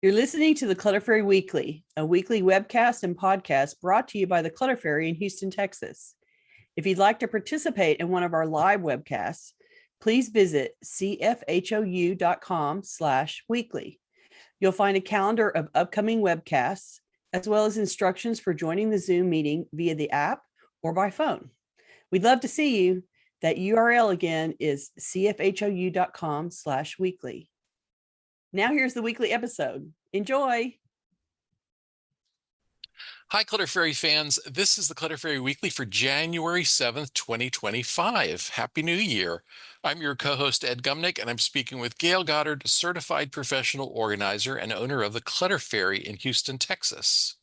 You're listening to the Clutter Fairy Weekly, a weekly webcast and podcast brought to you by the Clutter Fairy in Houston, Texas. If you'd like to participate in one of our live webcasts, please visit cfhou.com/weekly. You'll find a calendar of upcoming webcasts, as well as instructions for joining the Zoom meeting via the app or by phone. We'd love to see you. That URL again is cfhou.com/weekly. Now here's the weekly episode. Enjoy. Hi, Clutter Fairy fans. This is the Clutter Fairy Weekly for January 7th, 2025. Happy New Year. I'm your co-host, Ed Gumnick, and I'm speaking with Gayle Goddard, certified professional organizer and owner of the Clutter Fairy in Houston, Texas.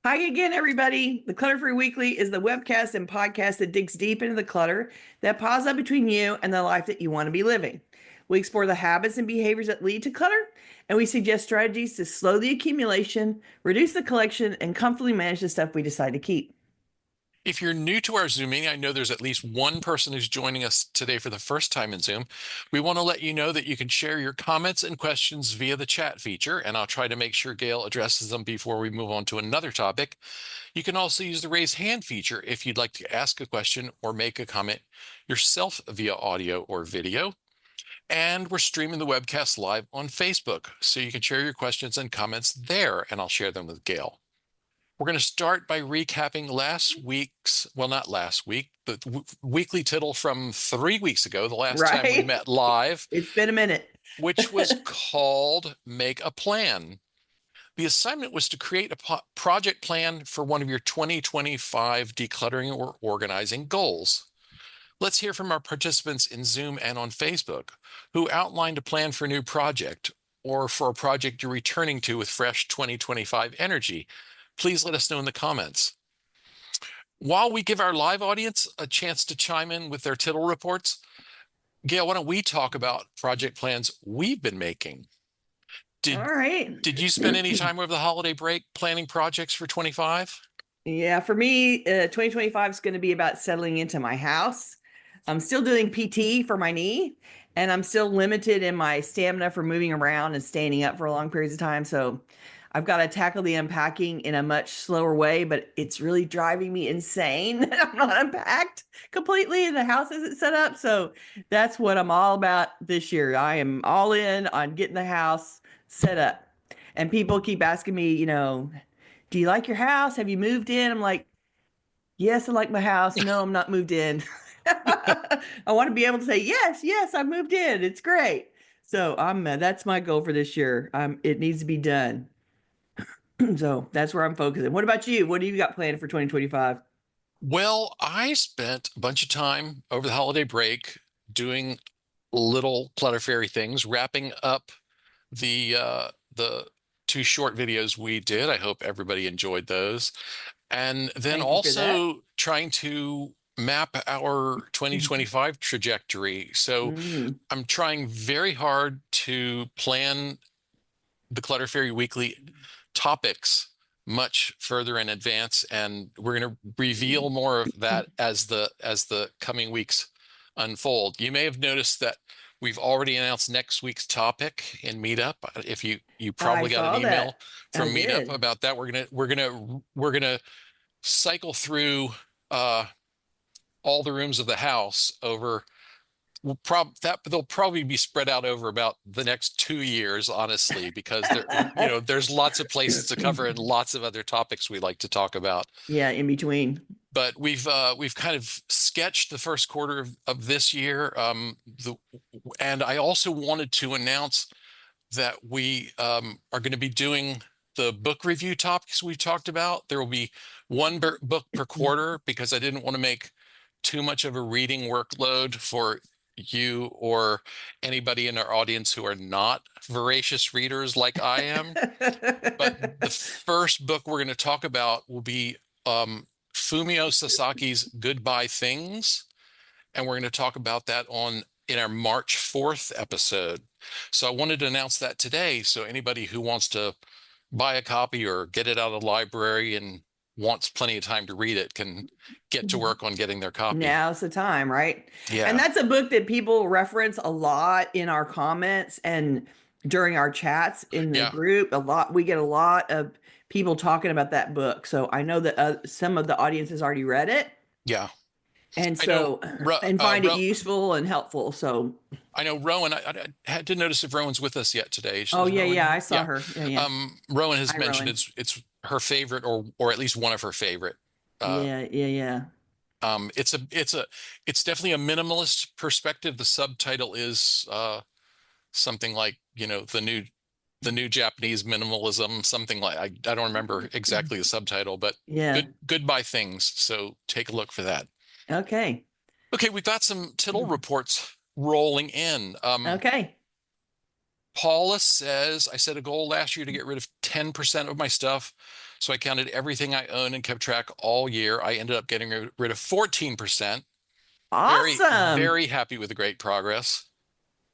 Hi again, everybody. The Clutter Fairy Weekly is the webcast and podcast that digs deep into the clutter that piles up between you and the life that you want to be living. We explore the habits and behaviors that lead to clutter, and we suggest strategies to slow the accumulation, reduce the collection, and comfortably manage the stuff we decide to keep. If you're new to our Zoom meeting, I know there's at least one person who's joining us today for the first time in Zoom. We want to let you know that you can share your comments and questions via the chat feature, and I'll try to make sure Gayle addresses them before we move on to another topic. You can also use the raise hand feature if you'd like to ask a question or make a comment yourself via audio or video. And we're streaming the webcast live on Facebook, so you can share your questions and comments there, and I'll share them with Gayle. We're going to start by recapping last week's, well, not last week, but weekly tittle from 3 weeks ago, the last time we met live. It's been a minute. Which was called Make a Plan. The assignment was to create a project plan for one of your 2025 decluttering or organizing goals. Let's hear from our participants in Zoom and on Facebook who outlined a plan for a new project or for a project you're returning to with fresh 2025 energy. Please let us know in the comments. While we give our live audience a chance to chime in with their tittle reports, Gayle, why don't we talk about project plans we've been making? All right. Did you spend any time over the holiday break planning projects for 25? Yeah, for me, 2025 is going to be about settling into my house. I'm still doing PT for my knee, and I'm still limited in my stamina for moving around and standing up for long periods of time. So I've got to tackle the unpacking in a much slower way, but it's really driving me insane. I'm not unpacked completely and the house isn't set up. So that's what I'm all about this year. I am all in on getting the house set up. And people keep asking me, do you like your house? Have you moved in? I'm like, yes, I like my house. No, I'm not moved in. I want to be able to say, yes, I moved in. It's great. So that's my goal for this year. It needs to be done. So that's where I'm focusing. What about you? What do you got planned for 2025? Well, I spent a bunch of time over the holiday break doing little Clutter Fairy things, wrapping up the 2 short videos we did. I hope everybody enjoyed those. And then also trying to map our 2025 trajectory. So I'm trying very hard to plan the Clutter Fairy Weekly topics much further in advance, and we're going to reveal more of that as the coming weeks unfold. You may have noticed that we've already announced next week's topic in Meetup. If you probably got an email from Meetup about that, we're gonna cycle through all the rooms of the house over. They'll probably be spread out over about the next 2 years, honestly, because there's lots of places to cover and lots of other topics we like to talk about. Yeah, in between. But we've kind of sketched the first quarter of this year, and I also wanted to announce that we are going to be doing the book review topics we've talked about. There will be one book per quarter because I didn't want to make too much of a reading workload for you or anybody in our audience who are not voracious readers like I am. But the first book we're going to talk about will be Fumio Sasaki's Goodbye Things, and we're going to talk about that in our March 4th episode. So I wanted to announce that today, so anybody who wants to buy a copy or get it out of the library and wants plenty of time to read it can get to work on getting their copy. Now's the time, right? Yeah. And that's a book that people reference a lot in our comments, and during our chats in the Yeah, group. We get a lot of people talking about that book. So I know that some of the audience has already read it. yeah. And I know. so, and find it Ro useful and helpful. So, I know Rowan. I had to notice if Rowan's with us yet today. oh Is yeah, yeah, Rowan? I saw Yeah. her. Yeah, yeah. Rowan has Hi, mentioned Rowan. it's her favorite, or at least one of her favorite. Uh, Yeah, yeah, yeah. it's definitely a minimalist perspective. The subtitle is something like, the new Japanese minimalism, something like, I don't remember exactly the subtitle, but Yeah. goodbye things. So take a look for that. Okay. Okay, we've got some tittle reports rolling in. Okay. Paula says, I set a goal last year to get rid of 10% of my stuff. So I counted everything I own and kept track all year. I ended up getting rid of 14%. Very, Awesome. very happy with the great progress.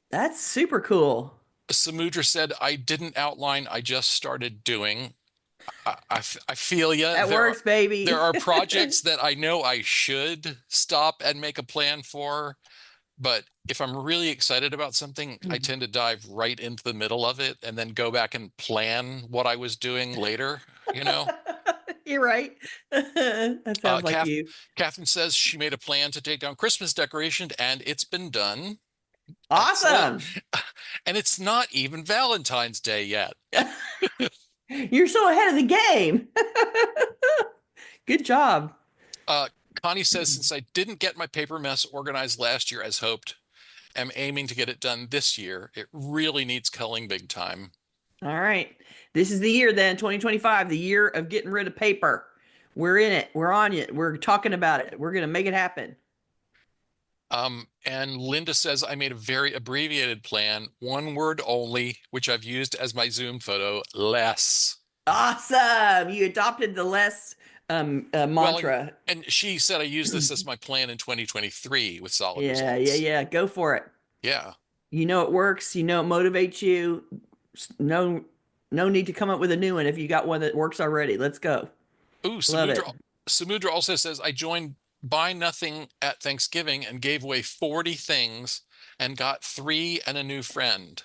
That's super cool. Samudra said, I didn't outline, I just started doing. I feel you. That works, There baby. are projects that I know I should stop and make a plan for, but if I'm really excited about something, I tend to dive right into the middle of it and then go back and plan what I was doing later, you know? You're right. That Uh, sounds like Kath, you. Catherine says she made a plan to take down Christmas decoration and it's been done. Excellent. Awesome. And it's not even Valentine's Day yet. You're so ahead of the game. Good job. Uh, Connie says, since I didn't get my paper mess organized last year as hoped, am aiming to get it done this year. It really needs culling big time. All right. This is the year then, 2025, the year of getting rid of paper. We're in it. We're on it. We're talking about it. We're going to make it happen. And Linda says, I made a very abbreviated plan, one word only, which I've used as my Zoom photo, less. Awesome. You adopted the less Well, mantra. and she said I used this as my plan in 2023 with solid Yeah, yeah, results. yeah. Go for it. Yeah. You know it works. You know it motivates you. No, no need to come up with a new one if you got one that works already. Let's go. Ooh, Love it. Samudra also says I joined Buy Nothing at Thanksgiving and gave away 40 things and got three and a new friend.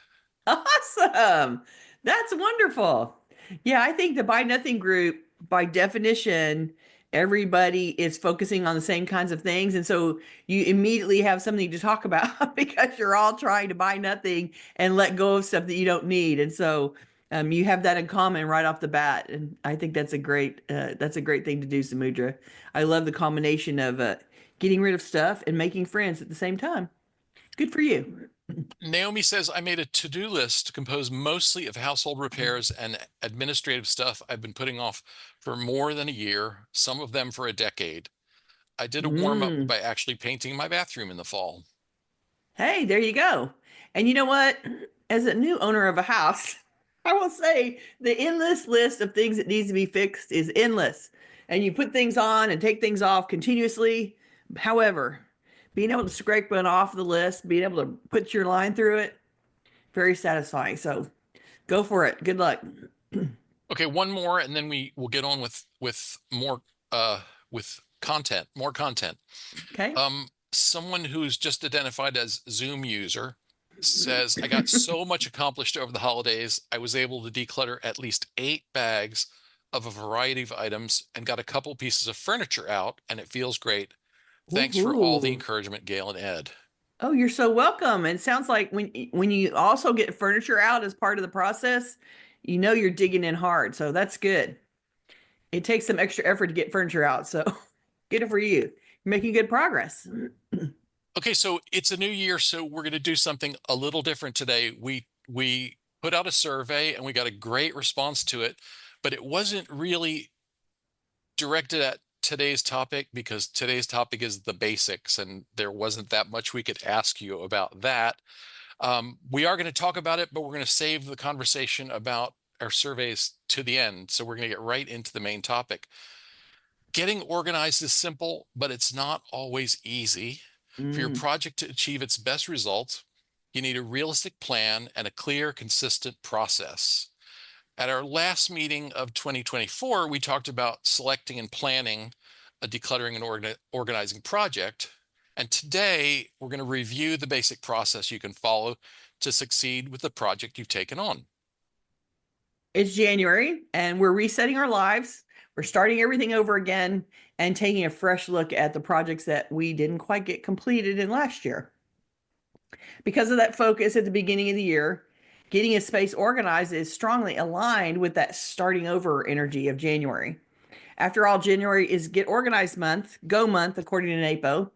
Awesome. That's wonderful. Yeah, I think the Buy Nothing group, by definition, everybody is focusing on the same kinds of things. And so you immediately have something to talk about because you're all trying to buy nothing and let go of stuff that you don't need. And so you have that in common right off the bat. And I think that's a great thing to do, Samudra. I love the combination of getting rid of stuff and making friends at the same time. Good for you. Naomi says I made a to-do list composed mostly of household repairs and administrative stuff I've been putting off for more than a year, some of them for a decade. I did a warm up Mm. by actually painting my bathroom in the fall. Hey, there you go. And you know what? As a new owner of a house, I will say the endless list of things that needs to be fixed is endless. And you put things on and take things off continuously. However, being able to scrape one off the list, being able to put your line through it, very satisfying. So go for it. Good luck. Okay, one more and then we will get on with more with content, more content. Okay. Someone who's just identified as Zoom user says, I got so much accomplished over the holidays. I was able to declutter at least 8 bags of a variety of items and got a couple pieces of furniture out, and it feels great. Thanks for all the Woohoo. encouragement, Gail and Ed. Oh, you're so welcome. And it sounds like when you also get furniture out as part of the process, you know you're digging in hard. So that's good. It takes some extra effort to get furniture out. So good for you. You're making good progress. Okay, so it's a new year, so we're going to do something a little different today. We put out a survey and we got a great response to it, but it wasn't really directed at today's topic because today's topic is the basics and there wasn't that much we could ask you about that. We are going to talk about it, but we're going to save the conversation about our surveys to the end. So we're going to get right into the main topic. Getting organized is simple, but it's not always easy. For your Mm. project to achieve its best results, you need a realistic plan and a clear, consistent process. At our last meeting of 2024, we talked about selecting and planning a decluttering and organizing project. And today we're going to review the basic process you can follow to succeed with the project you've taken on. It's January and we're resetting our lives. We're starting everything over again and taking a fresh look at the projects that we didn't quite get completed in last year. Because of that focus at the beginning of the year, getting a space organized is strongly aligned with that starting over energy of January. After all, January is Get Organized Month, Go Month, according to NAPO.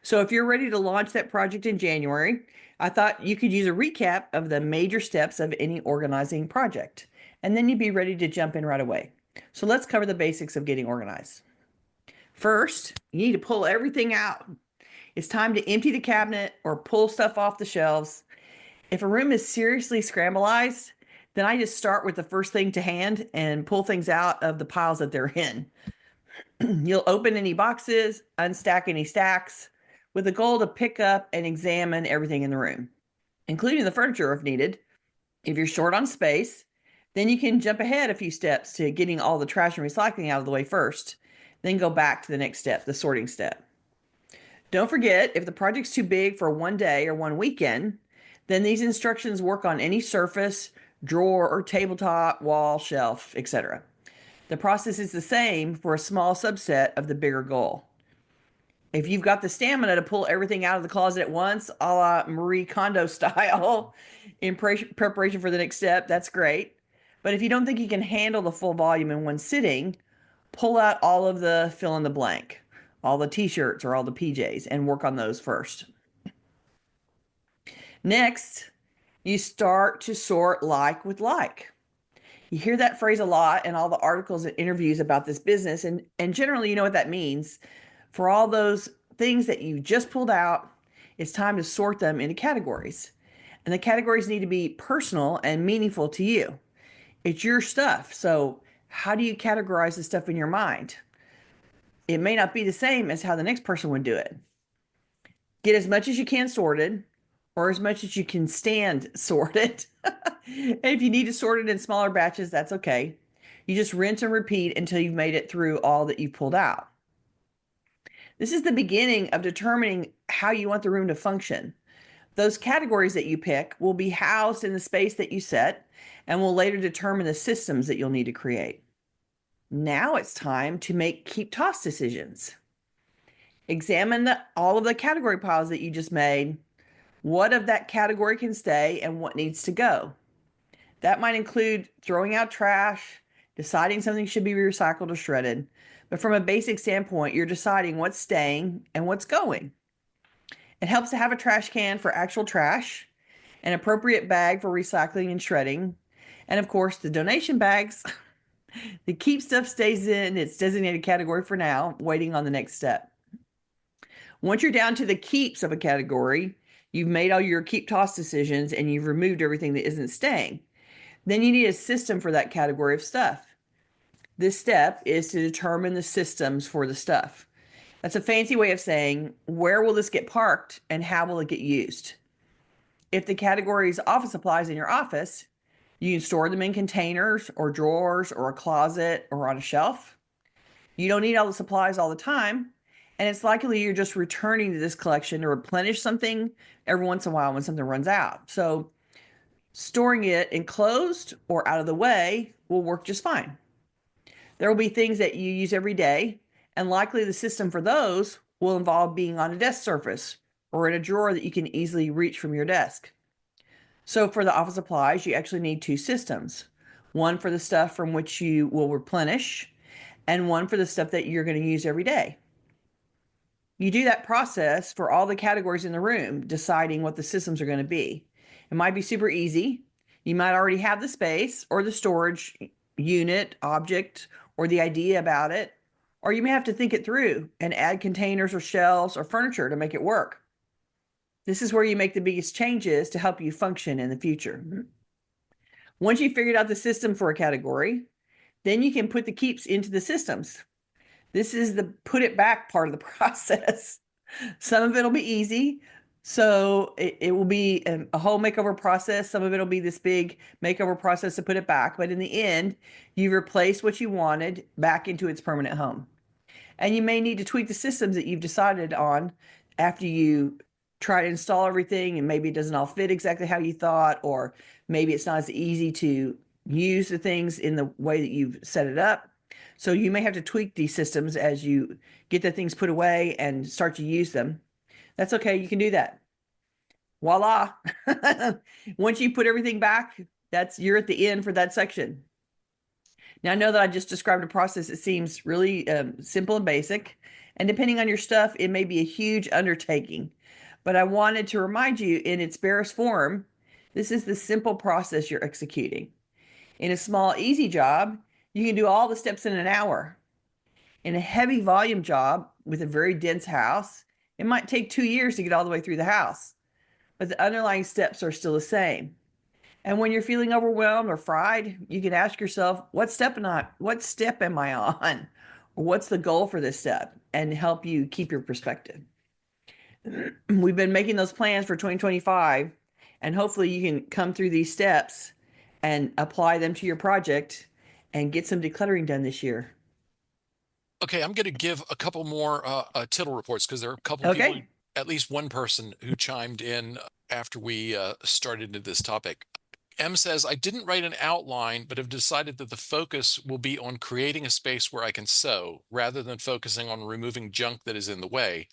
So if you're ready to launch that project in January, I thought you could use a recap of the major steps of any organizing project, and then you'd be ready to jump in right away. So let's cover the basics of getting organized. First, you need to pull everything out. It's time to empty the cabinet or pull stuff off the shelves. If a room is seriously scramblized, then I just start with the first thing to hand and pull things out of the piles that they're in. You'll open any boxes, unstack any stacks, with the goal to pick up and examine everything in the room, including the furniture if needed. If you're short on space, then you can jump ahead a few steps to getting all the trash and recycling out of the way first, then go back to the next step, the sorting step. Don't forget, if the project's too big for one day or one weekend, then these instructions work on any surface, drawer or tabletop, wall, shelf, etc. The process is the same for a small subset of the bigger goal. If you've got the stamina to pull everything out of the closet at once, a la Marie Kondo style, in preparation for the next step, that's great. But if you don't think you can handle the full volume in one sitting, pull out all of the fill in the blank, all the t-shirts or all the PJs, and work on those first. Next, you start to sort like with like. You hear that phrase a lot in all the articles and interviews about this business, and generally you know what that means. For all those things that you just pulled out, it's time to sort them into categories. And the categories need to be personal and meaningful to you. It's your stuff. So how do you categorize the stuff in your mind? It may not be the same as how the next person would do it. Get as much as you can sorted, or as much as you can stand sorted. And if you need to sort it in smaller batches, that's okay. You just rinse and repeat until you've made it through all that you've pulled out. This is the beginning of determining how you want the room to function. Those categories that you pick will be housed in the space that you set and will later determine the systems that you'll need to create. Now it's time to make keep toss decisions. Examine all of the category piles that you just made. What of that category can stay and what needs to go? That might include throwing out trash, deciding something should be recycled or shredded. But from a basic standpoint, you're deciding what's staying and what's going. It helps to have a trash can for actual trash, an appropriate bag for recycling and shredding, and of course the donation bags. The keep stuff stays in its designated category for now, waiting on the next step. Once you're down to the keeps of a category, you've made all your keep toss decisions and you've removed everything that isn't staying. Then you need a system for that category of stuff. This step is to determine the systems for the stuff. That's a fancy way of saying, where will this get parked and how will it get used? If the category is office supplies in your office, you can store them in containers or drawers or a closet or on a shelf. You don't need all the supplies all the time, and it's likely you're just returning to this collection to replenish something every once in a while when something runs out. So storing it enclosed or out of the way will work just fine. There will be things that you use every day, and likely the system for those will involve being on a desk surface or in a drawer that you can easily reach from your desk. So for the office supplies, you actually need two systems. One for the stuff from which you will replenish, and one for the stuff that you're going to use every day. You do that process for all the categories in the room, deciding what the systems are going to be. It might be super easy. You might already have the space or the storage unit, object, or the idea about it, or you may have to think it through and add containers or shelves or furniture to make it work. This is where you make the biggest changes to help you function in the future. Once you've figured out the system for a category, then you can put the keeps into the systems. This is the put it back part of the process. Some of it will be easy. So it will be a whole makeover process. Some of it will be this big makeover process to put it back. But in the end, you replace what you wanted back into its permanent home. And you may need to tweak the systems that you've decided on after you try to install everything and maybe it doesn't all fit exactly how you thought, or maybe it's not as easy to use the things in the way that you've set it up. So you may have to tweak these systems as you get the things put away and start to use them. That's okay. You can do that. Voila. Once you put everything back, you're at the end for that section. Now, I know that I just described a process that seems really simple and basic, and depending on your stuff, it may be a huge undertaking. But I wanted to remind you in its barest form, this is the simple process you're executing. In a small, easy job, you can do all the steps in an hour. In a heavy volume job with a very dense house, it might take 2 years to get all the way through the house, but the underlying steps are still the same. And when you're feeling overwhelmed or fried, you can ask yourself, what step am I on? Or what's the goal for this step? And help you keep your perspective. We've been making those plans for 2025, and hopefully you can come through these steps and apply them to your project and get some decluttering done this year. Okay, I'm going to give a couple more tittle reports because there are a couple people, Okay. at least one person who chimed in after we started into this topic. M says, I didn't write an outline, but have decided that the focus will be on creating a space where I can sew rather than focusing on removing junk that is in the way.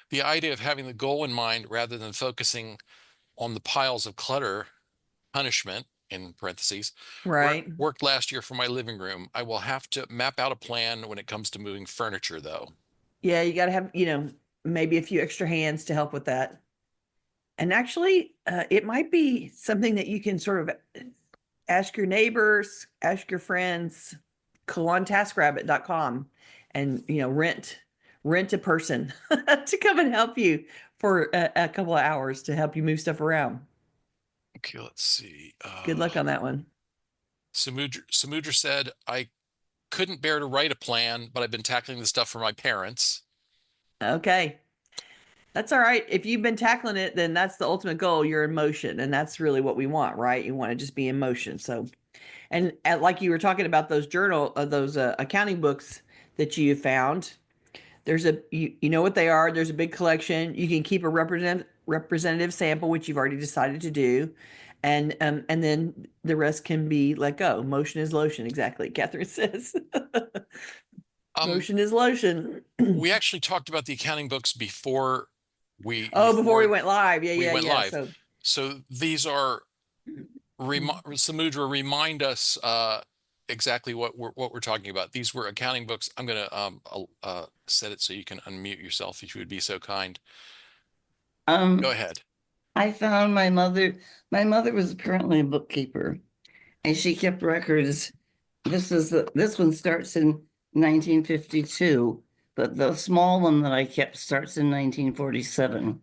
The idea of having the goal in mind rather than focusing on the piles of clutter, punishment in parentheses, Right. worked last year for my living room. I will have to map out a plan when it comes to moving furniture, though. Yeah, you got to have, maybe a few extra hands to help with that. And actually, it might be something that you can sort of ask your neighbors, ask your friends, go on taskrabbit.com and, rent a person to come and help you for a couple of hours to help you move stuff around. Okay, let's see. Good luck on that one. Samudra said, I couldn't bear to write a plan, but I've been tackling the stuff for my parents. Okay. That's all right. If you've been tackling it, then that's the ultimate goal. You're in motion. And that's really what we want, right? You want to just be in motion. So, and like you were talking about those accounting books that you found, you know what they are. There's a big collection. You can keep a representative sample, which you've already decided to do. And then the rest can be let go. Motion is lotion. Exactly. Catherine says, Um, motion is lotion. we actually talked about the accounting books before Oh, before we went live. Yeah, we yeah, went yeah. live. So these are Samudra, remind us exactly what we're talking about. These were accounting books. I'm gonna set it so you can unmute yourself if you would be so kind. Go ahead. I found my mother. My mother was apparently a bookkeeper, and she kept records. This one starts in 1952, but the small one that I kept starts in 1947.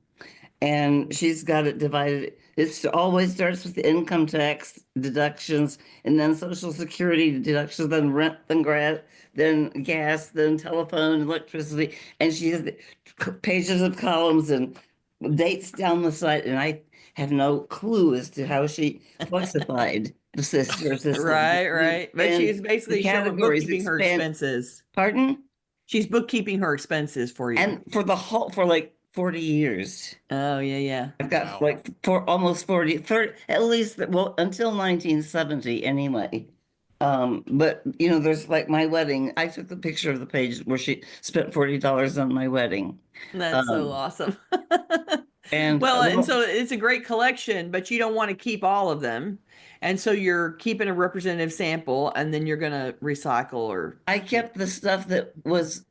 And she's got it divided. It always starts with the income tax deductions, and then Social Security deductions, then rent, then gas, then telephone, electricity, and she has pages of columns and dates down the side. And I have no clue as to how she falsified the sister system. Right. But she is basically bookkeeping her expenses. Pardon? She's bookkeeping her expenses for you. And for like 40 years. Oh, yeah. I've got like almost 40, 30, at least, well, until 1970 anyway. But there's like my wedding. I took the picture of the page where she spent $40 on my wedding. That's so awesome. And and so it's a great collection, but you don't want to keep all of them. And so you're keeping a representative sample and then you're going to recycle or. I kept the stuff that was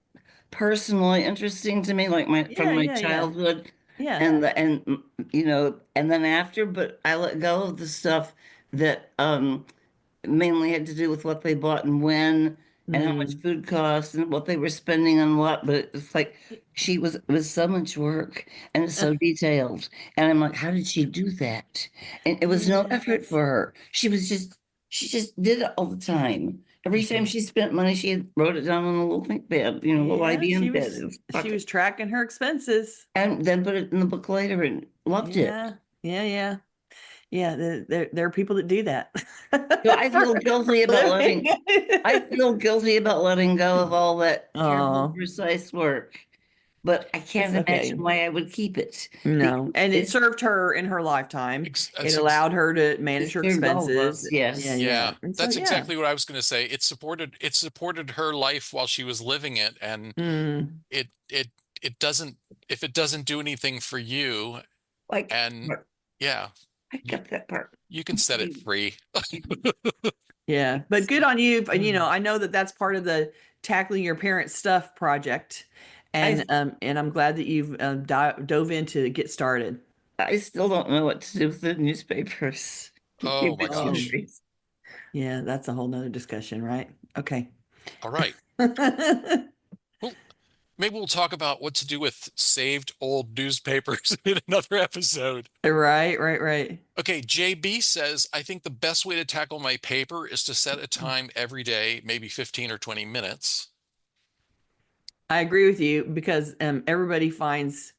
personally interesting to me, like from my childhood. Yeah. And then after, but I let go of the stuff that mainly had to do with what they bought and when and how much food cost and what they were spending on what. But it's like it was so much work and it's so detailed. And I'm like, how did she do that? And it was no effort for her. She just did it all the time. Every time she spent money, she wrote it down on a little think bed, little IBM bed. She was tracking her expenses. And then put it in the book later and loved it. Yeah. There are people that do that. So I feel guilty about letting go of all that careful, precise work. but I can't It's okay. imagine why I would keep it. No, and it It, served her in her lifetime. It That's allowed her to it manage her served all of expenses. us, Yeah, yes. yeah. yeah, And so, that's yeah. exactly what I was going to say. It supported her life while she was living it, and Mm, it it doesn't, if it doesn't do anything for you, Like, and yeah, I you, got that part. you can set it free. yeah. But good on you. And, Mm. I know that that's part of the tackling your parents' stuff project. I And I'm glad that you've dove in to get started. I still don't know what to do with the newspapers. Oh my Oh, gosh. Obituaries. yeah. That's a whole nother discussion, right? Okay. All right. Well, maybe we'll talk about what to do with saved old newspapers in another episode. Right, right, right. Okay, JB says, I think the best way to tackle my paper is to set a time every day, maybe 15 or 20 minutes. I agree with you because everybody finds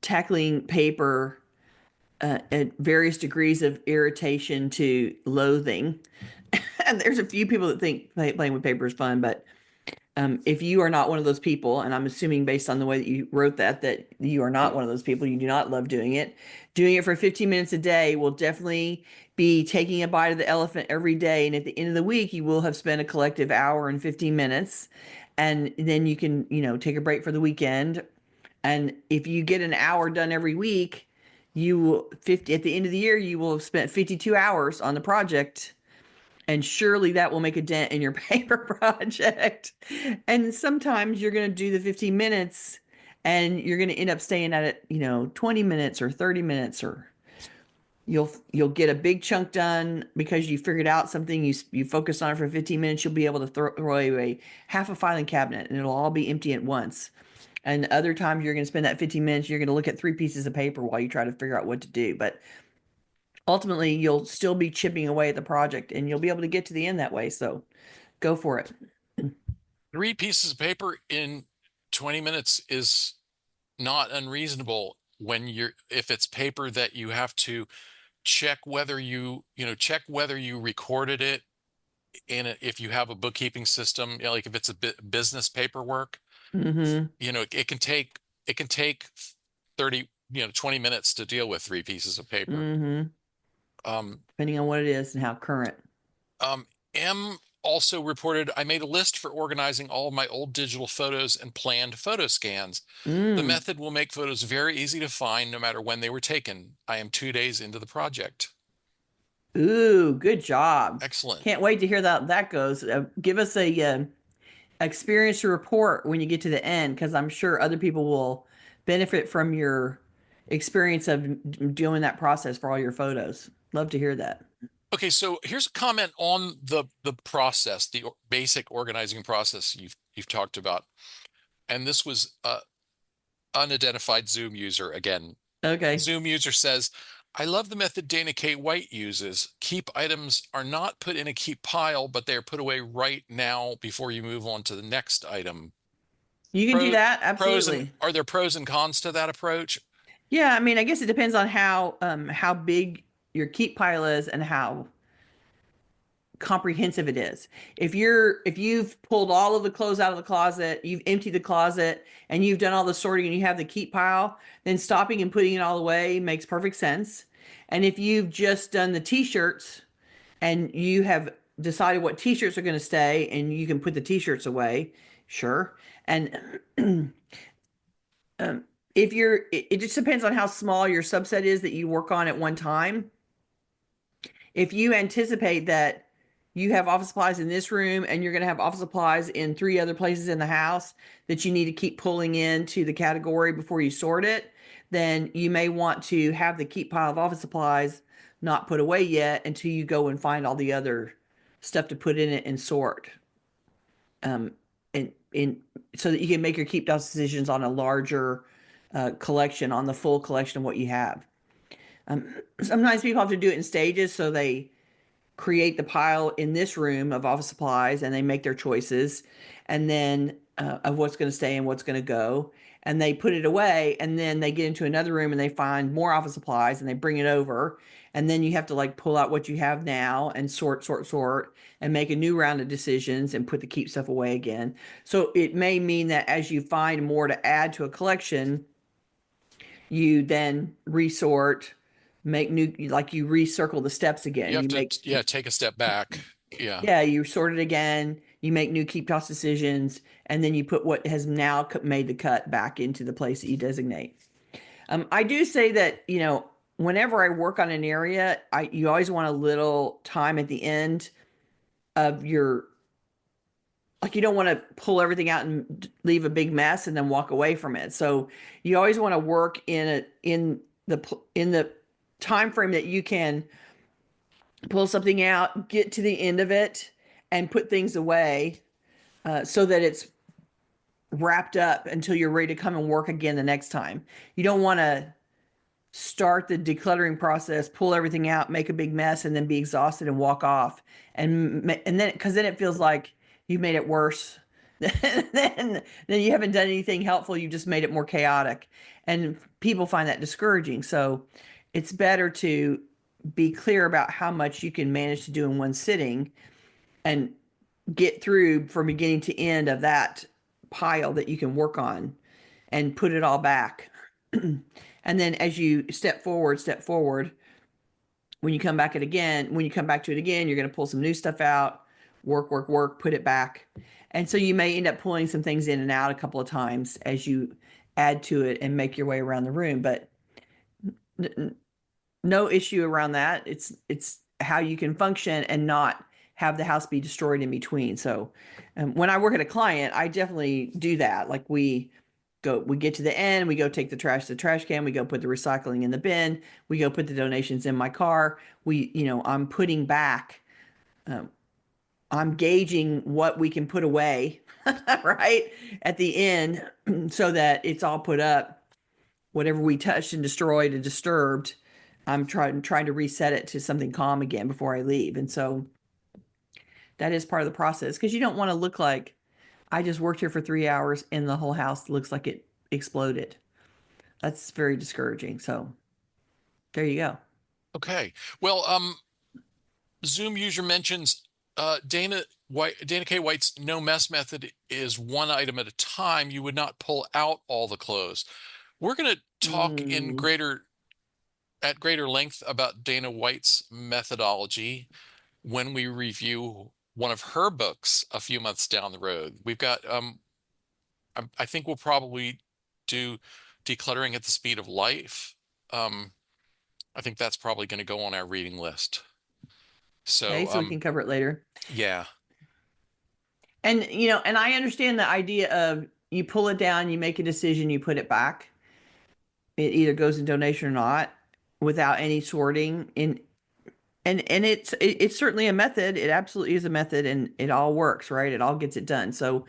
tackling paper at various degrees of irritation to loathing. And there's a few people that think playing with paper is fun, but if you are not one of those people, and I'm assuming based on the way that you wrote that you are not one of those people, you do not love doing it for 15 minutes a day will definitely be taking a bite of the elephant every day. And at the end of the week, you will have spent a collective hour and 15 minutes. And then you can, take a break for the weekend. And if you get an hour done every week, you will 50 at the end of the year, you will have spent 52 hours on the project, and surely that will make a dent in your paper project. And sometimes you're going to do the 15 minutes and you're going to end up staying at it, 20 minutes or 30 minutes, or you'll get a big chunk done because you figured out something, you focus on it for 15 minutes, you'll be able to throw away half a filing cabinet and it'll all be empty at once. And other times you're going to spend that 15 minutes, you're going to look at 3 pieces of paper while you try to figure out what to do. But ultimately, you'll still be chipping away at the project and you'll be able to get to the end that way. So go for it. 3 pieces of paper in 20 minutes is not unreasonable when if it's paper that you have to check whether check whether you recorded it in if you have a bookkeeping system, like if it's a business paperwork, Mm-hmm. it can take 30, 20 minutes to deal with 3 pieces of paper. Mm-hmm. Um, Depending on what it is and how current. um, M also reported, I made a list for organizing all of my old digital photos and planned photo scans. The Mm. method will make photos very easy to find no matter when they were taken. I am 2 days into the project. Ooh, good job. Excellent. Can't wait to hear that goes. Give us a experience report when you get to the end, because I'm sure other people will benefit from your experience of doing that process for all your photos. Love to hear that. Okay, so here's a comment on the process, the basic organizing process you've talked about. And this was unidentified Zoom user again. Okay. Zoom user says, I love the method Dana K. White uses. Keep items are not put in a keep pile, but they are put away right now before you move on to the next item. You can do Pro, that. pros and Absolutely. are there pros and cons to that approach? Yeah, I mean, I guess it depends on how big your keep pile is and how comprehensive it is. If you've pulled all of the clothes out of the closet, you've emptied the closet, and you've done all the sorting and you have the keep pile, then stopping and putting it all away makes perfect sense. And if you've just done the t-shirts and you have decided what t-shirts are going to stay and you can put the t-shirts away, sure. And um, if it just depends on how small your subset is that you work on at one time. If you anticipate that you have office supplies in this room and you're going to have office supplies in 3 other places in the house that you need to keep pulling into the category before you sort it, then you may want to have the keep pile of office supplies not put away yet until you go and find all the other stuff to put in it and sort. Um, and in so that you can make your keep down decisions on a larger collection, on the full collection of what you have. Sometimes people have to do it in stages, so they create the pile in this room of office supplies and they make their choices, and then of what's going to stay and what's going to go, and they put it away, and then they get into another room and they find more office supplies and they bring it over, And then you have to like pull out what you have now and sort, and make a new round of decisions and put the keep stuff away again. So it may mean that as you find more to add to a collection, you then resort, make new, like you recircle the steps You again. have You to, make, yeah, take a step back. Yeah. yeah, you sort it again, you make new keep toss decisions, and then you put what has now made the cut back into the place that you designate. I do say that, whenever I work on an area, you always want a little time at the end of your, like you don't want to pull everything out and leave a big mess and then walk away from it. So you always want to work in the time frame that you can pull something out, get to the end of it, and put things away, so that it's wrapped up until you're ready to come and work again the next time. You don't want to start the decluttering process, pull everything out, make a big mess, and then be exhausted and walk off. And then, because then it feels like you've made it worse. then you haven't done anything helpful. You just made it more chaotic, and people find that discouraging. So it's better to be clear about how much you can manage to do in one sitting and get through from beginning to end of that pile that you can work on and put it all back. And then as you step forward, when you come back to it again, you're going to pull some new stuff out, work, put it back. And so you may end up pulling some things in and out a couple of times as you add to it and make your way around the room, but no issue around that. It's how you can function and not have the house be destroyed in between. So when I work at a client, I definitely do that. Like we get to the end, we go take the trash to the trash can, we go put the recycling in the bin, we go put the donations in my car. I'm putting back, I'm gauging what we can put away, right, at the end, so that it's all put up. Whatever we touched and destroyed and disturbed, I'm trying to reset it to something calm again before I leave. And so that is part of the process, because you don't want to look like I just worked here for 3 hours and the whole house looks like it exploded. That's very discouraging. So there you go. Okay. Well, Zoom user mentions Dana K. White's no mess method is one item at a time. You would not pull out all the clothes. We're going to talk Mm. at greater length about Dana White's methodology when we review one of her books a few months down the road. We've got I think we'll probably do Decluttering at the Speed of Life. I think that's probably going to go on our reading list. Okay, So so we can cover it later. yeah. And I understand the idea of you pull it down, you make a decision, you put it back. It either goes in donation or not, without any sorting in. And it's certainly a method. It absolutely is a method, and it all works, right? It all gets it done. So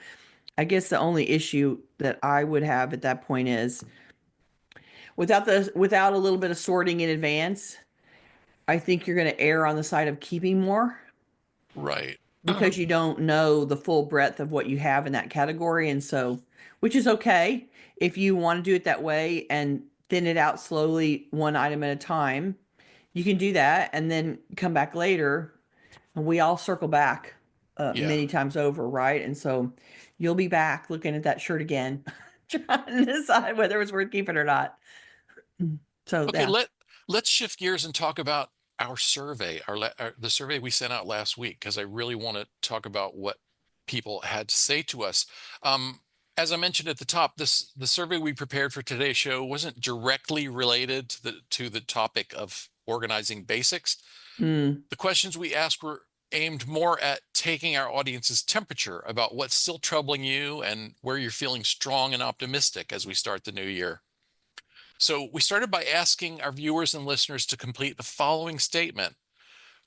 I guess the only issue that I would have at that point is without a little bit of sorting in advance, I think you're going to err on the side of keeping more, Right. because you don't know the full breadth of what you have in that category. And so, which is okay if you want to do it that way and thin it out slowly, one item at a time, you can do that and then come back later. And we all circle back Yeah. many times over, right? And so you'll be back looking at that shirt again, trying to decide whether it's worth keeping or not. So Okay, yeah. let's shift gears and talk about our survey, the survey we sent out last week, because I really want to talk about what people had to say to us. As I mentioned at the top, the survey we prepared for today's show wasn't directly related to the topic of organizing basics. Mm. The questions we asked were aimed more at taking our audience's temperature about what's still troubling you and where you're feeling strong and optimistic as we start the new year. So we started by asking our viewers and listeners to complete the following statement.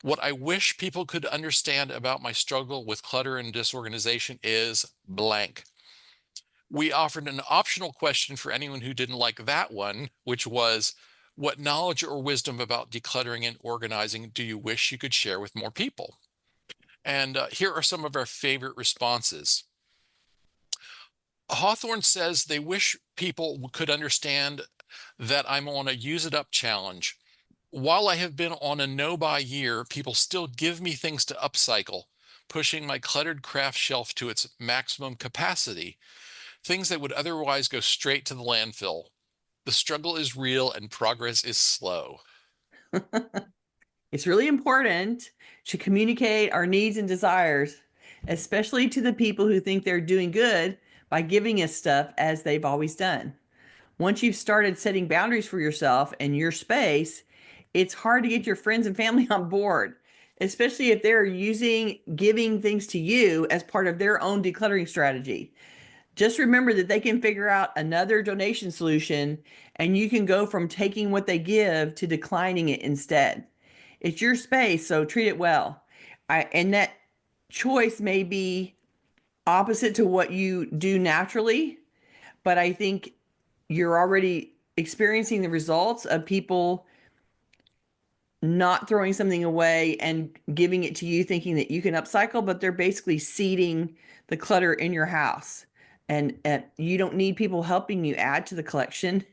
What I wish people could understand about my struggle with clutter and disorganization is blank. We offered an optional question for anyone who didn't like that one, which was, what knowledge or wisdom about decluttering and organizing do you wish you could share with more people? And here are some of our favorite responses. Hawthorne says they wish people could understand that I'm on a use it up challenge. while I have been on a no-buy year, people still give me things to upcycle, pushing my cluttered craft shelf to its maximum capacity, things that would otherwise go straight to the landfill. The struggle is real and progress is slow. It's really important to communicate our needs and desires, especially to the people who think they're doing good by giving us stuff as they've always done. Once you've started setting boundaries for yourself and your space, it's hard to get your friends and family on board, especially if they're using giving things to you as part of their own decluttering strategy. Just remember that they can figure out another donation solution and you can go from taking what they give to declining it instead. It's your space, so treat it well. And that choice may be opposite to what you do naturally, but I think you're already experiencing the results of people not throwing something away and giving it to you thinking that you can upcycle, but they're basically seeding the clutter in your house. And you don't need people helping you add to the collection.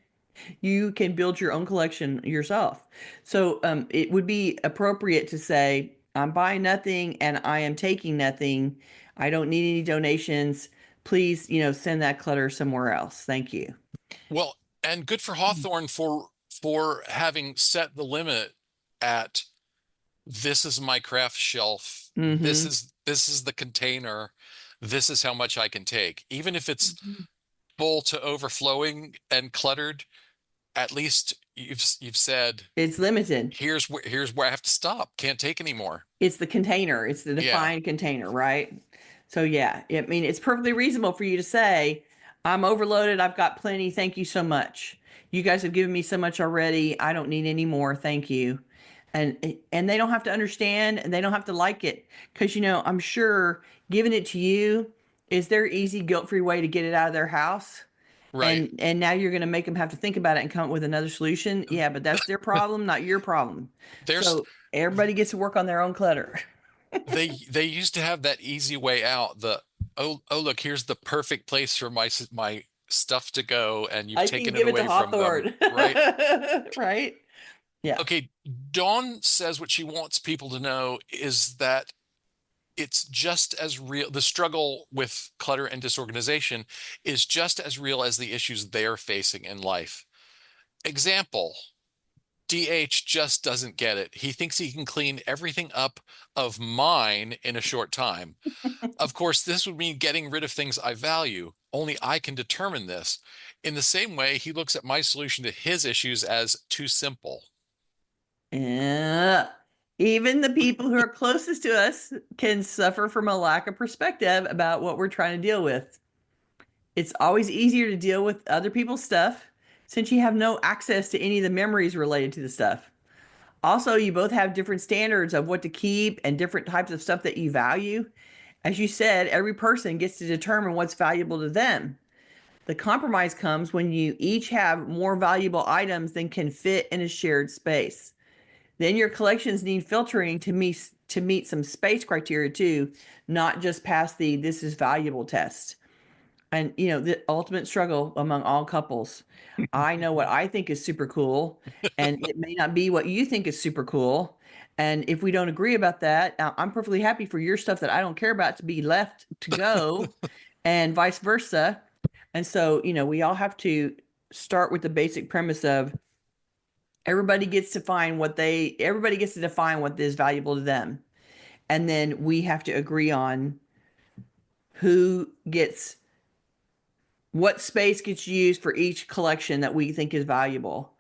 You can build your own collection yourself. So it would be appropriate to say, I'm buying nothing and I am taking nothing. I don't need any donations. Please, send that clutter somewhere else. Thank you. Well, and good for Hawthorne for having set the limit at this is my craft shelf. Mm-hmm. This is the container. This is how much I can take. Even if it's full to overflowing and cluttered, at least you've said It's limited. here's where I have to stop. Can't take anymore. It's the container. It's the Yeah. defined container, right? So yeah, I mean, it's perfectly reasonable for you to say, I'm overloaded. I've got plenty. Thank you so much. You guys have given me so much already. I don't need any more. Thank you. And they don't have to understand and they don't have to like it because I'm sure giving it to you is their easy guilt-free way to get it out of their house. Right. And now you're going to make them have to think about it and come up with another solution. Yeah, but that's their problem, not your problem. There's So everybody gets to work on their own clutter. they used to have that easy way out. The oh look, here's the perfect place for my stuff to go, and you've I think taken it give it to away from them. Hawthorne. Right. Right? Yeah. Okay, Dawn says what she wants people to know is that it's just as real. The struggle with clutter and disorganization is just as real as the issues they're facing in life. Example, DH just doesn't get it. He thinks he can clean everything up of mine in a short time. Of course, this would mean getting rid of things I value. Only I can determine this. In the same way, he looks at my solution to his issues as too simple. Yeah. Even the people who are closest to us can suffer from a lack of perspective about what we're trying to deal with. It's always easier to deal with other people's stuff since you have no access to any of the memories related to the stuff. Also, you both have different standards of what to keep and different types of stuff that you value. As you said, every person gets to determine what's valuable to them. The compromise comes when you each have more valuable items than can fit in a shared space. Then your collections need filtering to meet some space criteria too, not just pass the this is valuable test. And the ultimate struggle among all couples. I know what I think is super cool, and it may not be what you think is super cool. And if we don't agree about that, I'm perfectly happy for your stuff that I don't care about to be left to go, and vice versa. And so, we all have to start with the basic premise of everybody gets to everybody gets to define what is valuable to them. And then we have to agree on who gets what space gets used for each collection that we think is valuable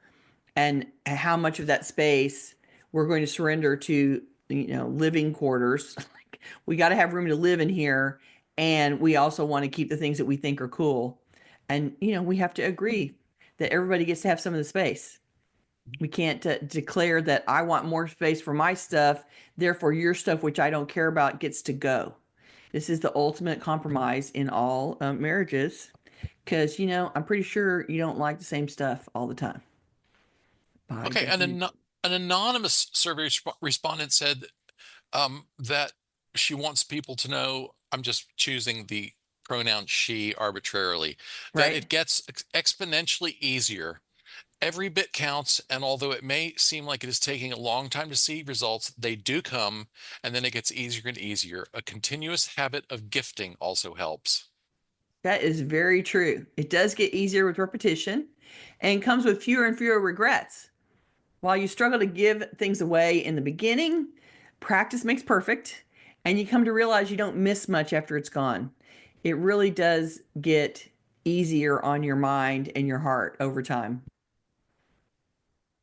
and how much of that space we're going to surrender to living quarters. We got to have room to live in here, and we also want to keep the things that we think are cool. And we have to agree that everybody gets to have some of the space. We can't declare that I want more space for my stuff, therefore your stuff, which I don't care about, gets to go. This is the ultimate compromise in all marriages because, I'm pretty sure you don't like the same stuff all the time. By Okay, definition. an anonymous survey respondent said that she wants people to know, I'm just choosing the pronoun she arbitrarily, that Right? it gets exponentially easier Every bit counts, and although it may seem like it is taking a long time to see results, they do come, and then it gets easier and easier. A continuous habit of gifting also helps. That is very true. It does get easier with repetition and comes with fewer and fewer regrets. While you struggle to give things away in the beginning, practice makes perfect, and you come to realize you don't miss much after it's gone. It really does get easier on your mind and your heart over time.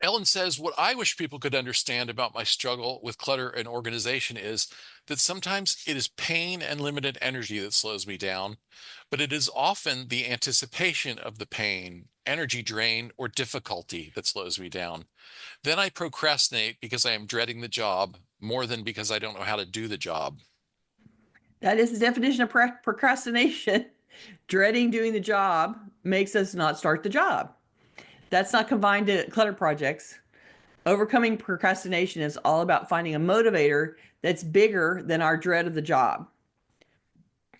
Ellen says, what I wish people could understand about my struggle with clutter and organization is that sometimes it is pain and limited energy that slows me down, but it is often the anticipation of the pain, energy drain, or difficulty that slows me down. Then I procrastinate because I am dreading the job more than because I don't know how to do the job. That is the definition of procrastination. Dreading doing the job makes us not start the job. That's not confined to clutter projects. Overcoming procrastination is all about finding a motivator that's bigger than our dread of the job.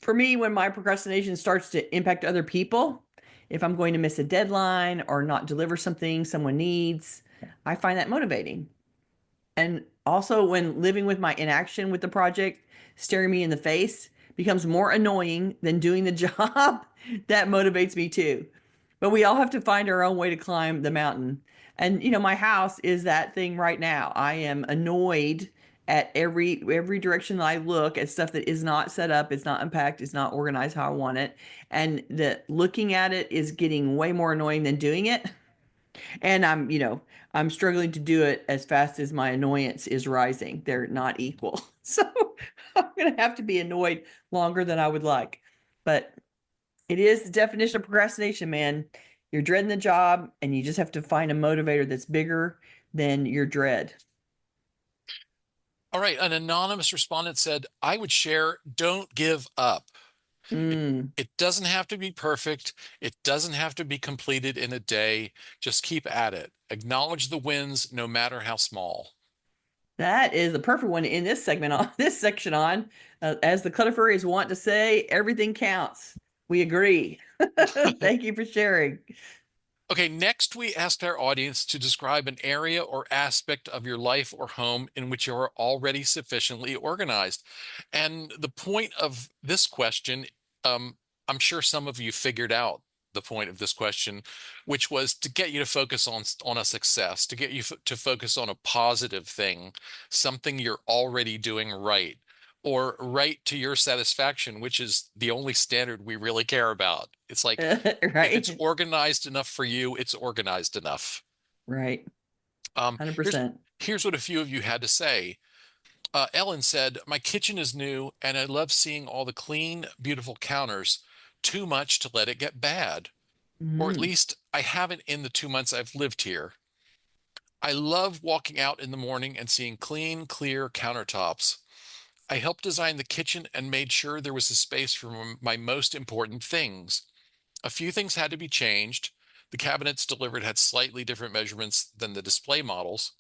For me, when my procrastination starts to impact other people, if I'm going to miss a deadline or not deliver something someone needs, I find that motivating. And also, when living with my inaction with the project staring me in the face becomes more annoying than doing the job, that motivates me too. But we all have to find our own way to climb the mountain. And my house is that thing right now. I am annoyed at every direction that I look at stuff that is not set up, it's not unpacked, it's not organized how I want it. And the looking at it is getting way more annoying than doing it. And I'm struggling to do it as fast as my annoyance is rising. They're not equal. So I'm going to have to be annoyed longer than I would like. But it is the definition of procrastination, man. You're dreading the job and you just have to find a motivator that's bigger than your dread. All right, an anonymous respondent said, I would share, don't give up. Mm. It doesn't have to be perfect. It doesn't have to be completed in a day. Just keep at it. Acknowledge the wins, no matter how small. That is the perfect one in this segment on this section on. As the Clutter Fairies want to say, everything counts. We agree. Thank you for sharing. Okay, next we asked our audience to describe an area or aspect of your life or home in which you are already sufficiently organized. And the point of this question, I'm sure some of you figured out the point of this question, which was to get you to focus on a success, to get you to focus on a positive thing, something you're already doing right, or right to your satisfaction, which is the only standard we really care about. It's like, if it's Right. organized enough for you, it's organized enough. Right. Um, here's 100%. here's what a few of you had to say. Ellen said, "My kitchen is new, and I love seeing all the clean, beautiful counters. Too much to let it get bad, or at Mm-hmm. least I haven't in the 2 months I've lived here. I love walking out in the morning and seeing clean, clear countertops. I helped design the kitchen and made sure there was a space for my most important things. A few things had to be changed. The cabinets delivered had slightly different measurements than the display models,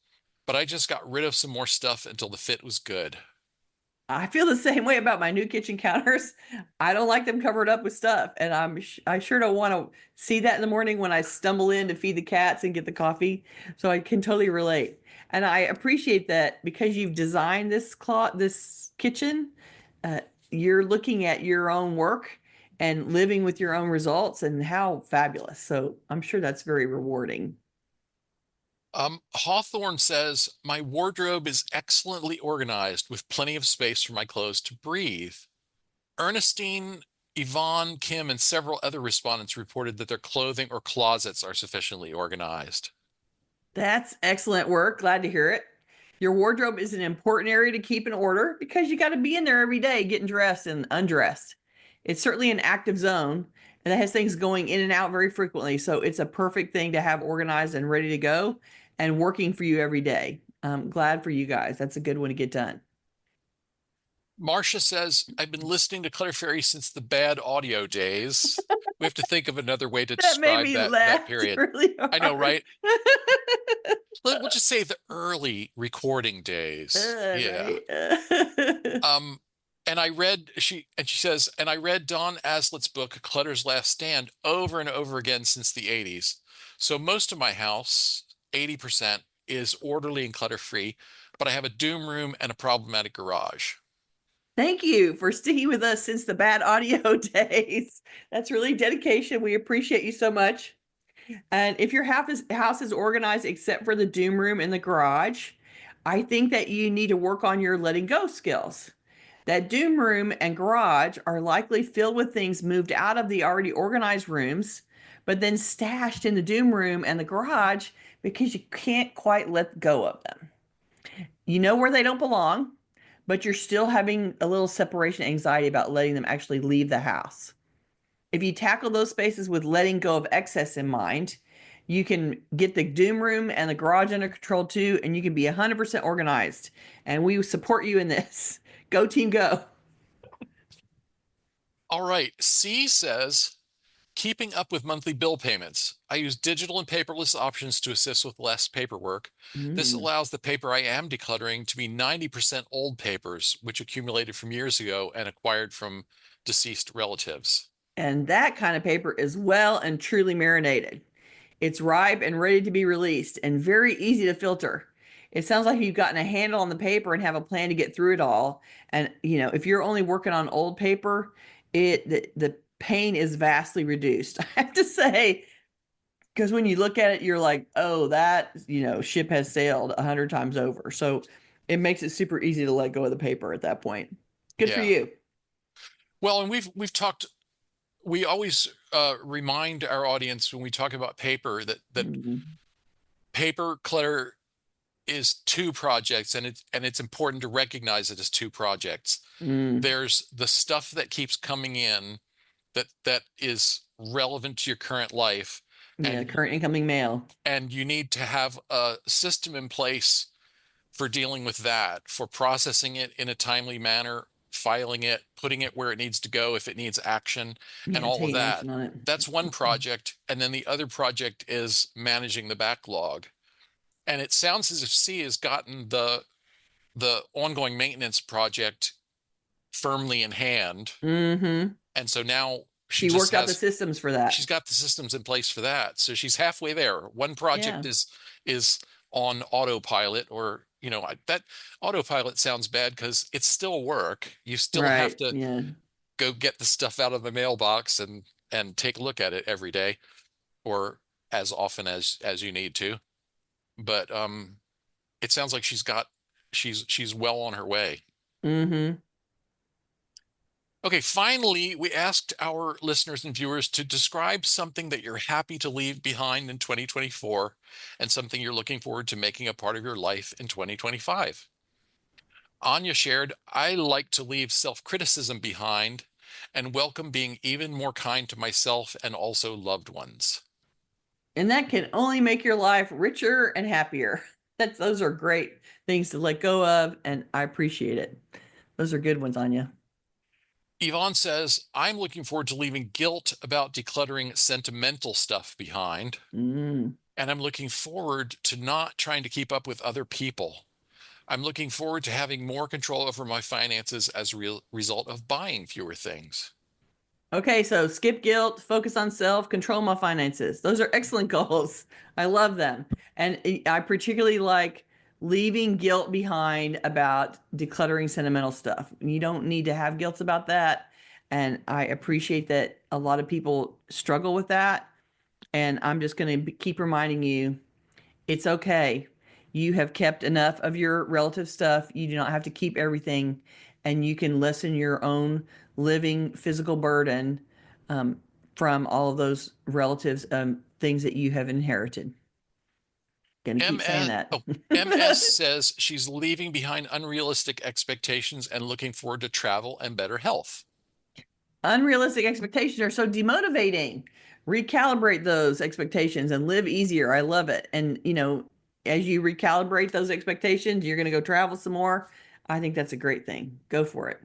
but I just got rid of some more stuff until the fit was good." I feel the same way about my new kitchen counters. I don't like them covered up with stuff, and I sure don't want to see that in the morning when I stumble in to feed the cats and get the coffee. So I can totally relate, and I appreciate that because you've designed this kitchen. Uh, you're looking at your own work and living with your own results, and how fabulous. So I'm sure that's very rewarding. Hawthorne says, "My wardrobe is excellently organized with plenty of space for my clothes to breathe." Ernestine, Yvonne, Kim, and several other respondents reported that their clothing or closets are sufficiently organized. That's excellent work. Glad to hear it. Your wardrobe is an important area to keep in order because you got to be in there every day getting dressed and undressed. It's certainly an active zone and it has things going in and out very frequently. So it's a perfect thing to have organized and ready to go and working for you every day. I'm glad for you guys. That's a good one to get done. Marcia says, "I've been listening to Clutter Fairy since the bad audio days." We have to think of another way to That made describe me that laugh period. really I know, hard. right? We'll just say the early recording days. Yeah. Right. Um, And she says, and I read Don Aslet's book, Clutter's Last Stand, over and over again since the 80s. So most of my house, 80%, is orderly and clutter free, but I have a doom room and a problematic garage. Thank you for sticking with us since the bad audio days. That's really dedication. We appreciate you so much. And if your house is organized except for the doom room and the garage, I think that you need to work on your letting go skills. That doom room and garage are likely filled with things moved out of the already organized rooms, but then stashed in the doom room and the garage because you can't quite let go of them. You know where they don't belong, but you're still having a little separation anxiety about letting them actually leave the house. If you tackle those spaces with letting go of excess in mind, you can get the doom room and the garage under control too, and you can be 100% organized. And we support you in this. Go team, go. All right. C says, keeping up with monthly bill payments. I use digital and paperless options to assist with less paperwork. This allows the paper I am decluttering to be 90% old papers, which accumulated from years ago and acquired from deceased relatives. And that kind of paper is well and truly marinated. It's ripe and ready to be released and very easy to filter. It sounds like you've gotten a handle on the paper and have a plan to get through it all. And if you're only working on old paper, the pain is vastly reduced. I have to say, because when you look at it, you're like, oh, that ship has sailed 100 times over. So it makes it super easy to let go of the paper at that point. Good for Yeah. you. Well, and we've talked. We always remind our audience when we talk about paper that paper clutter is two projects, and it's important to recognize it as two projects. There's the stuff that keeps coming in that is relevant to your current life, Yeah, and current incoming mail. and you need to have a system in place for dealing with that, for processing it in a timely manner, filing it, putting it where it needs to go if it needs action, and Yeah, all of taking that. action on it. That's one project. And then the other project is managing the backlog. And it sounds as if C has gotten the ongoing maintenance project firmly in hand. Mm-hmm. And so now She worked out the systems for that. she's got the systems in place for that. So she's halfway there. One Yeah. project is on autopilot, or that autopilot sounds bad because it's still work. You still have Right. to Yeah. go get the stuff out of the mailbox and take a look at it every day, or as often as you need to. But it sounds like she's well on her way. Mm-hmm. Okay, finally, we asked our listeners and viewers to describe something that you're happy to leave behind in 2024 and something you're looking forward to making a part of your life in 2025. Anya shared, I like to leave self-criticism behind and welcome being even more kind to myself and also loved ones. And that can only make your life richer and happier. Those are great things to let go of, and I appreciate it. Those are good ones, Anya. Yvonne says, I'm looking forward to leaving guilt about decluttering sentimental stuff behind. Mm. And I'm looking forward to not trying to keep up with other people. I'm looking forward to having more control over my finances as a result of buying fewer things. Okay, so skip guilt, focus on self, control my finances. Those are excellent goals. I love them. And I particularly like leaving guilt behind about decluttering sentimental stuff. You don't need to have guilt about that. And I appreciate that a lot of people struggle with that. And I'm just going to keep reminding you it's okay. You have kept enough of your relative stuff. You do not have to keep everything, and you can lessen your own living physical burden from all of those relatives, things that you have inherited. Gonna keep saying MS, that. MS says she's leaving behind unrealistic expectations and looking forward to travel and better health. Unrealistic expectations are so demotivating. Recalibrate those expectations and live easier. I love it. And, as you recalibrate those expectations, you're going to go travel some more. I think that's a great thing. Go for it.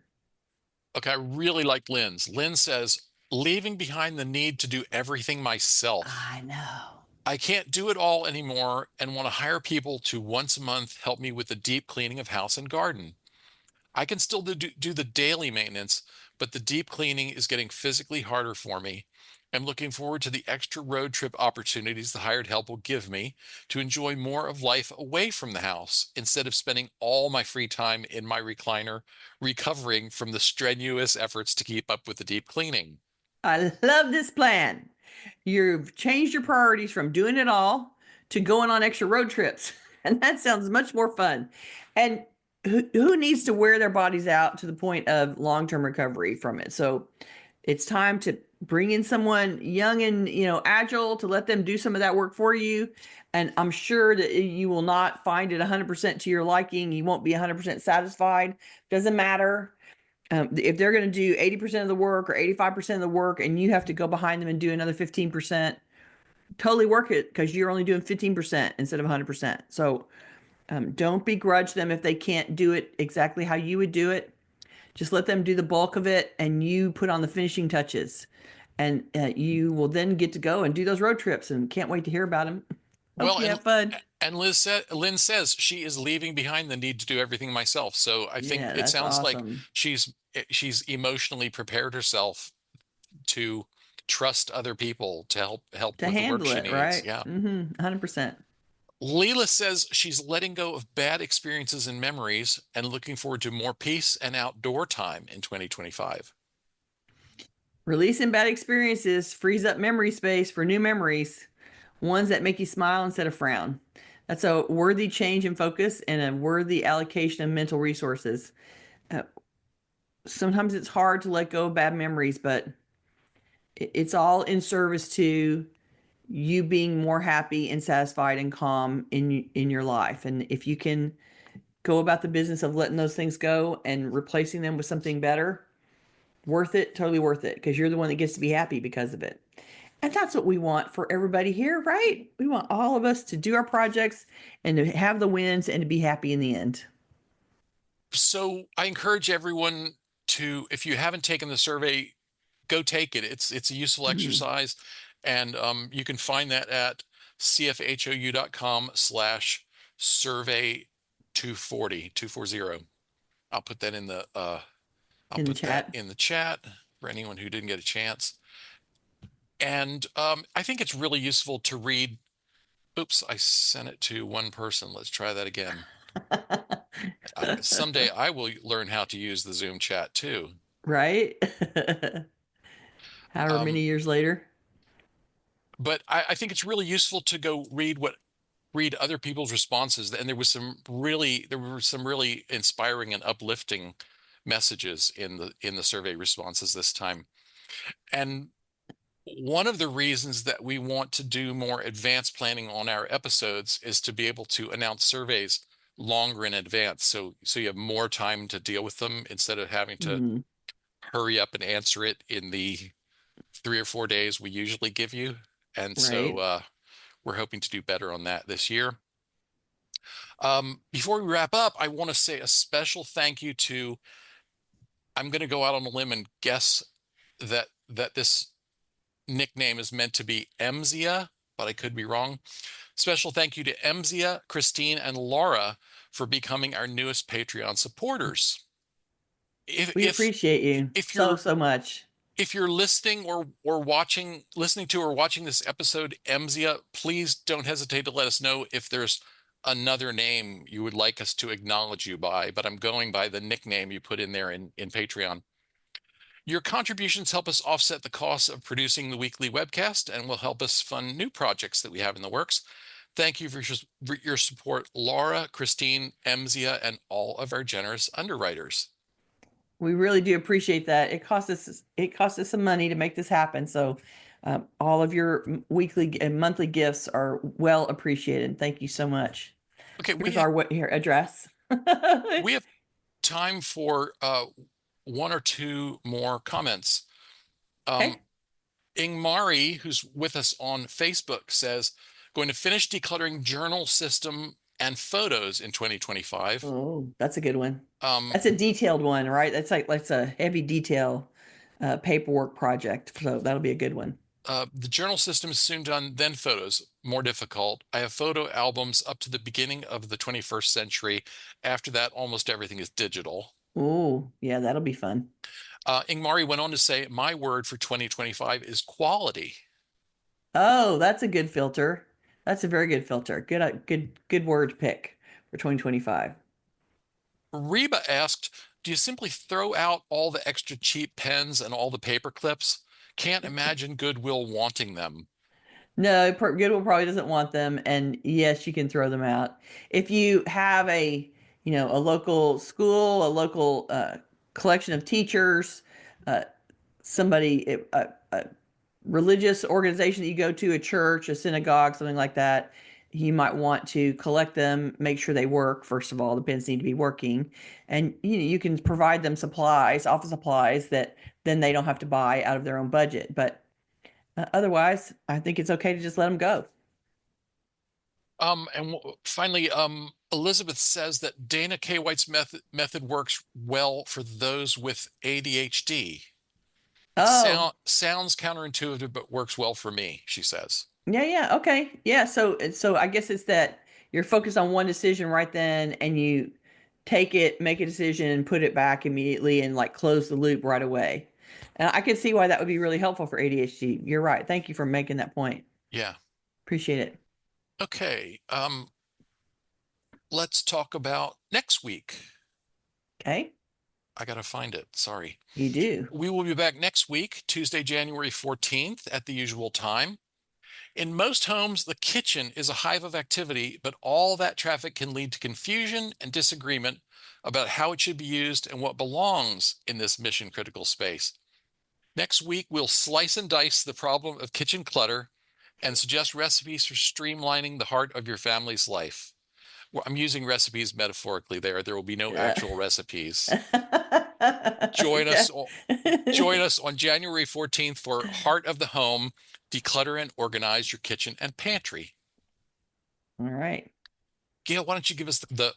Okay, I really like Lynn's. Lynn says, leaving behind the need to do everything myself. I know. I can't do it all anymore and want to hire people to once a month help me with the deep cleaning of house and garden. I can still do the daily maintenance, but the deep cleaning is getting physically harder for me. I'm looking forward to the extra road trip opportunities the hired help will give me to enjoy more of life away from the house instead of spending all my free time in my recliner recovering from the strenuous efforts to keep up with the deep cleaning. I love this plan. You've changed your priorities from doing it all to going on extra road trips. And that sounds much more fun. And who needs to wear their bodies out to the point of long-term recovery from it? So it's time to bring in someone young and, agile to let them do some of that work for you. And I'm sure that you will not find it 100% to your liking. You won't be 100% satisfied. Doesn't matter. If they're going to do 80% of the work or 85% of the work and you have to go behind them and do another 15%, totally work it because you're only doing 15% instead of 100%. So don't begrudge them if they can't do it exactly how you would do it. Just let them do the bulk of it and you put on the finishing touches. And you will then get to go and do those road trips and can't wait to hear about them. Hope Well, you have fun. and Lynn says she is leaving behind the need to do everything myself. So I think Yeah, it that's sounds like awesome. she's emotionally prepared herself to trust other people to help To with the work handle she it, needs. right? Yeah. 100%. Leela says she's letting go of bad experiences and memories and looking forward to more peace and outdoor time in 2025. Releasing bad experiences frees up memory space for new memories, ones that make you smile instead of frown. That's a worthy change in focus and a worthy allocation of mental resources. Uh, Sometimes it's hard to let go of bad memories, but it's all in service to you being more happy and satisfied and calm in your life. And if you can go about the business of letting those things go and replacing them with something better, worth it, totally worth it, because you're the one that gets to be happy because of it. And that's what we want for everybody here, right? We want all of us to do our projects and to have the wins and to be happy in the end. So I encourage everyone to, if you haven't taken the survey, go take it. It's a useful Mhm. exercise, and you can find that at cfhou.com/survey 240. I'll put that in the I'll In the put that chat. in the chat for anyone who didn't get a chance. And I think it's really useful to read. Oops, I sent it to one person. Let's try that again. Someday I will learn how to use the Zoom chat too. Right? However many Um, years later. but I think it's really useful to go read other people's responses. And there were some really inspiring and uplifting messages in the survey responses this time. And one of the reasons that we want to do more advanced planning on our episodes is to be able to announce surveys longer in advance. So you have more time to deal with them instead of having to Mm, hurry up and answer it in the 3 or 4 days we usually give you. And so right. we're hoping to do better on that this year. Before we wrap up, I want to say a special thank you to, I'm going to go out on a limb and guess that this nickname is meant to be Emzia, but I could be wrong. Special thank you to Emzia, Christine, and Laura for becoming our newest Patreon supporters. If We if appreciate you if so, you're so much. if you're listening or listening to or watching this episode, Emzia, please don't hesitate to let us know if there's another name you would like us to acknowledge you by, but I'm going by the nickname you put in there in Patreon. Your contributions help us offset the costs of producing the weekly webcast and will help us fund new projects that we have in the works. Thank you for your support, Laura, Christine, Emzia, and all of our generous underwriters. We really do appreciate that. It cost us some money to make this happen. So all of your weekly and monthly gifts are well appreciated. Thank you so much. Okay, Here's our here address. we have time for one or two more comments. Um, Okay. Ingmari, who's with us on Facebook, says, going to finish decluttering journal system and photos in 2025. Oh, that's a good one. Um, That's a detailed one, right? That's a heavy detail paperwork project. So that'll be a good one. the journal system is soon done, then photos, more difficult. I have photo albums up to the beginning of the 21st century. After that, almost everything is digital. Oh, yeah, that'll be fun. Ingmari went on to say, my word for 2025 is quality. Oh, that's a good filter. That's a very good filter. Good word pick for 2025. Reba asked, do you simply throw out all the extra cheap pens and all the paper clips? Can't imagine Goodwill wanting them. No, Goodwill probably doesn't want them, and yes, you can throw them out. If you have a local school, a local collection of teachers, uh, a religious organization that you go to, a church, a synagogue, something like that, you might want to collect them, make sure they work. First of all, the pens need to be working, and you can provide them supplies, office supplies that then they don't have to buy out of their own budget. But otherwise, I think it's okay to just let them go. And finally, Elizabeth says that Dana K. White's method works well for those with ADHD. It Oh, sounds counterintuitive, but works well for me, she says. yeah, okay. Yeah, so I guess it's that you're focused on one decision right then and you take it, make a decision and put it back immediately and like close the loop right away. And I can see why that would be really helpful for ADHD. You're right. Thank you for making that point. Yeah. Appreciate it. Okay. Let's talk about next week. Okay? I gotta find it. Sorry. You do. We will be back next week, Tuesday, January 14th at the usual time. In most homes, the kitchen is a hive of activity, but all that traffic can lead to confusion and disagreement about how it should be used and what belongs in this mission critical space. Next week, we'll slice and dice the problem of kitchen clutter and suggest recipes for streamlining the heart of your family's life. Well, I'm using recipes metaphorically there. There will be no Yeah. actual recipes. Join Okay. us, join us on January 14th for Heart of the Home, Declutter and Organize Your Kitchen and Pantry. All right. Gayle, why don't you give us the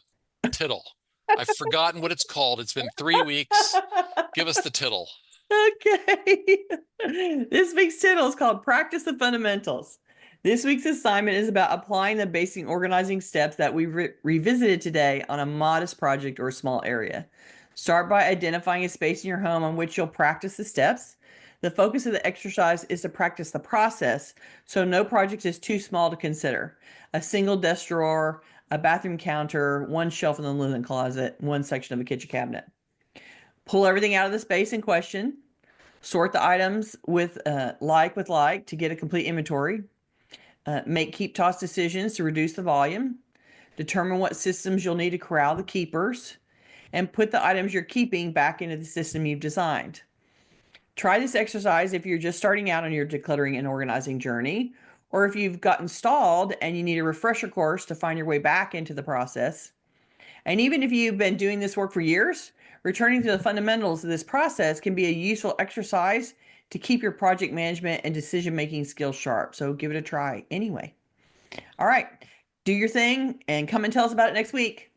tittle? I've forgotten what it's called. It's been 3 weeks. Give us the tittle. Okay. This week's title is called Practice the Fundamentals. This week's assignment is about applying the basic organizing steps that we revisited today on a modest project or small area. Start by identifying a space in your home on which you'll practice the steps. The focus of the exercise is to practice the process, so no project is too small to consider. A single desk drawer, a bathroom counter, one shelf in the linen closet, one section of a kitchen cabinet. Pull everything out of the space in question. Sort the items with like to get a complete inventory. Make keep toss decisions to reduce the volume. Determine what systems you'll need to corral the keepers. And put the items you're keeping back into the system you've designed. Try this exercise if you're just starting out on your decluttering and organizing journey, or if you've gotten stalled and you need a refresher course to find your way back into the process. And even if you've been doing this work for years, returning to the fundamentals of this process can be a useful exercise to keep your project management and decision-making skills sharp. So give it a try anyway. All right, do your thing and come and tell us about it next week.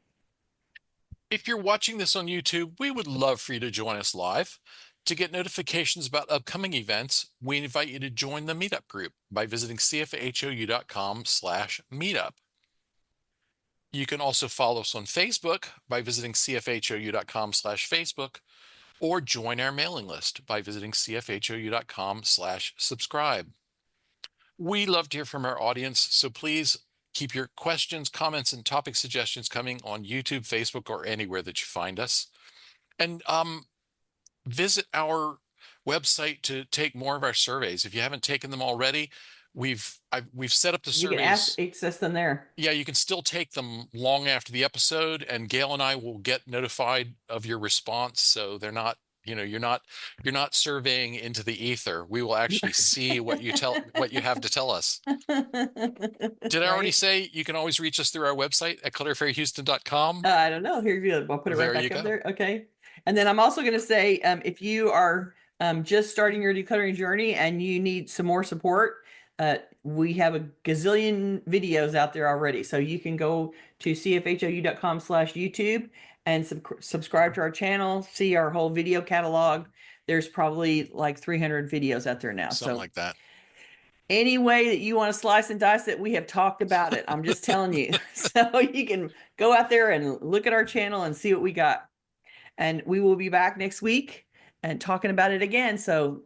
If you're watching this on YouTube, we would love for you to join us live. To get notifications about upcoming events, we invite you to join the meetup group by visiting cfhou.com/meetup. You can also follow us on Facebook by visiting cfhou.com/Facebook or join our mailing list by visiting cfhou.com/subscribe. We love to hear from our audience, so please keep your questions, comments, and topic suggestions coming on YouTube, Facebook, or anywhere that you find us. And visit our website to take more of our surveys. If you haven't taken them already, we've set up the You can surveys. access them there. Yeah, you can still take them long after the episode, and Gayle and I will get notified of your response. So they're not, you're not surveying into the ether. We will actually see what you have to tell us. Did I already Right? say you can always reach us through our website at clutterfairyhouston.com? I don't know. Here you go. I'll put it right There you back up go. there. Okay. And then I'm also going to say, if you are just starting your decluttering journey and you need some more support, we have a gazillion videos out there already. So you can go to cfhou.com/YouTube and subscribe to our channel, see our whole video catalog. There's probably like 300 videos out there now. Something So like that. any way that you want to slice and dice it, we have talked about it. I'm just telling you. So you can go out there and look at our channel and see what we got. And we will be back next week and talking about it again. So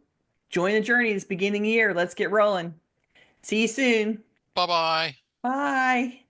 join the journey this beginning of the year. Let's get rolling. See you soon. Bye-bye. Bye.